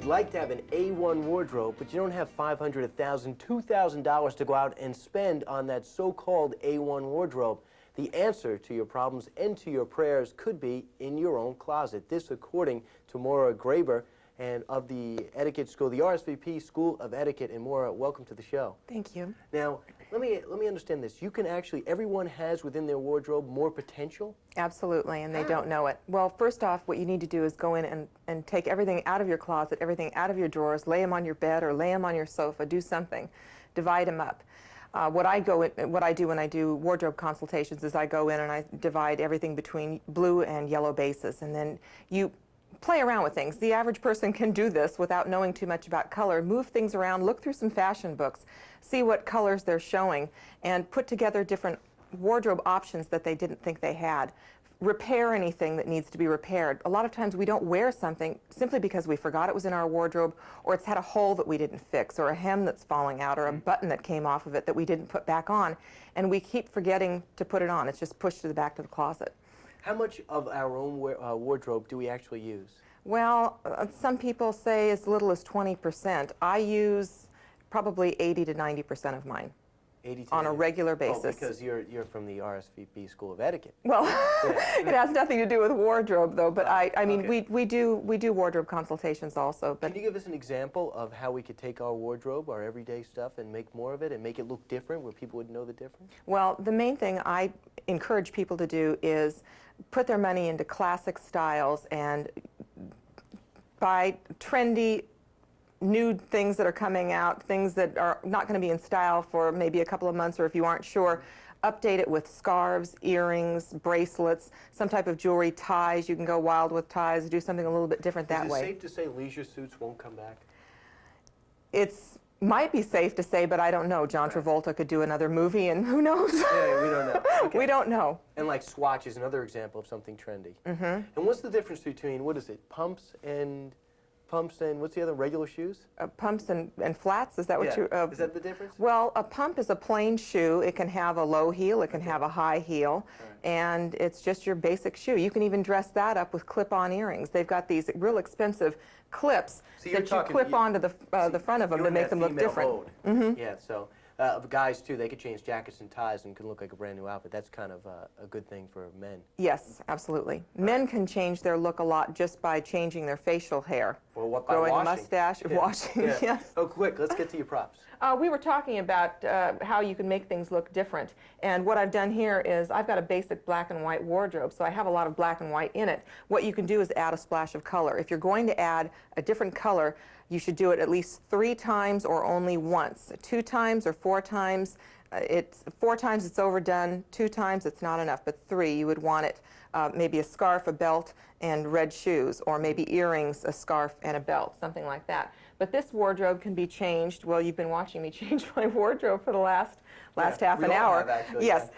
like to have an A1 wardrobe, but you don't have $500, $1,000, $2,000 to go out and spend on that so-called A1 wardrobe, the answer to your problems and to your prayers could be in your own closet. This according to Maura Graber and of the Etiquette School, the RSVP School of Etiquette. And Maura, welcome to the show. Thank you. Now, let me understand this. You can actually, everyone has within their wardrobe more potential? Absolutely, and they don't know it. Well, first off, what you need to do is go in and take everything out of your closet, everything out of your drawers, lay them on your bed or lay them on your sofa, do something, divide them up. What I do when I do wardrobe consultations is I go in and I divide everything between blue and yellow bases, and then you play around with things. The average person can do this without knowing too much about color. Move things around, look through some fashion books, see what colors they're showing, and put together different wardrobe options that they didn't think they had. Repair anything that needs to be repaired. A lot of times we don't wear something simply because we forgot it was in our wardrobe, or it's had a hole that we didn't fix, or a hem that's falling out, or a button that came off of it that we didn't put back on, and we keep forgetting to put it on. It's just pushed to the back of the closet. How much of our own wardrobe do we actually use? Well, some people say as little as 20%. I use probably 80 to 90% of mine. 80 to on 80. a regular basis. Oh, because you're from the RSVP School of Etiquette. Well, it has nothing to do with wardrobe, though. But I mean, okay. we do wardrobe consultations also. But can you give us an example of how we could take our wardrobe, our everyday stuff, and make more of it and make it look different, where people would know the difference? Well, the main thing I encourage people to do is put their money into classic styles and buy trendy, new things that are coming out, things that are not going to be in style for maybe a couple of months, or if you aren't sure, update it with scarves, earrings, bracelets, some type of jewelry, ties. You can go wild with ties, do something a little bit different that way. Is it safe to say leisure suits won't come back? It's might be safe to say, but I don't know. John Travolta could do another movie, and who knows? Yeah, we don't know. Okay. We don't know. And like Swatch is another example of something trendy. Mm-hmm. And what's the difference between, what is it, pumps and what's the other, regular shoes? Pumps and flats, is that what you... is that the difference? Well, a pump is a plain shoe. It can have a low heel, it can have a high heel, and it's just your basic shoe. You can even dress that up with clip-on earrings. They've got these real expensive clips that you clip onto the front of them to make them look different. Mm-hmm. Yeah, so guys too, they could change jackets and ties and can look like a brand new outfit. That's kind of a good thing for men. Yes, absolutely. Men can change their look a lot just by changing their facial hair. Well, what, by growing washing? a mustache, washing, yes. Oh, quick, let's get to your props. We were talking about how you can make things look different, and what I've done here is I've got a basic black and white wardrobe, so I have a lot of black and white in it. What you can do is add a splash of color. If you're going to add a different color, you should do it at least 3 times or only once. 2 times or 4 times, 4 times it's overdone, 2 times it's not enough, but 3 you would want it. Maybe a scarf, a belt, and red shoes, or maybe earrings, a scarf, and a belt, something like that. But this wardrobe can be changed. Well, you've been watching me change my wardrobe for the last half an hour. Have, actually, yes,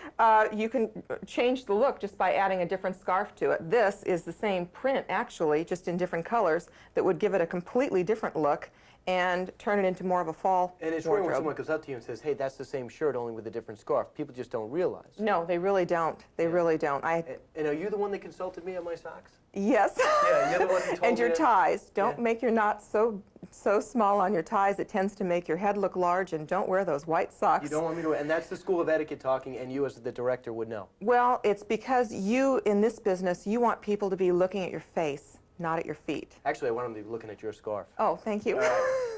you can change the look just by adding a different scarf to it. This is the same print, actually, just in different colors, that would give it a completely different look and turn it into more of a fall And it's wardrobe. rare when someone comes up to you and says, hey, that's the same shirt, only with a different scarf. People just don't realize. No, they really don't. They really don't. And are you the one that consulted me on my socks? Yes. Yeah, you're the one who told and me your that. ties. Don't make your knots so small on your ties. It tends to make your head look large, and don't wear those white socks. You don't want me to, and that's the School of Etiquette talking, and you as the director would know. Well, it's because you, in this business, you want people to be looking at your face, not at your feet. Actually, I want them to be looking at your scarf. Oh, thank you.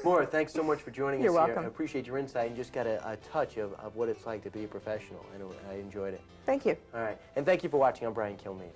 Maura, thanks so much for joining us You're here. welcome. I appreciate your insight and just got a touch of what it's like to be a professional, and I enjoyed it. Thank you. All right, and thank you for watching. I'm Brian Kilmeade.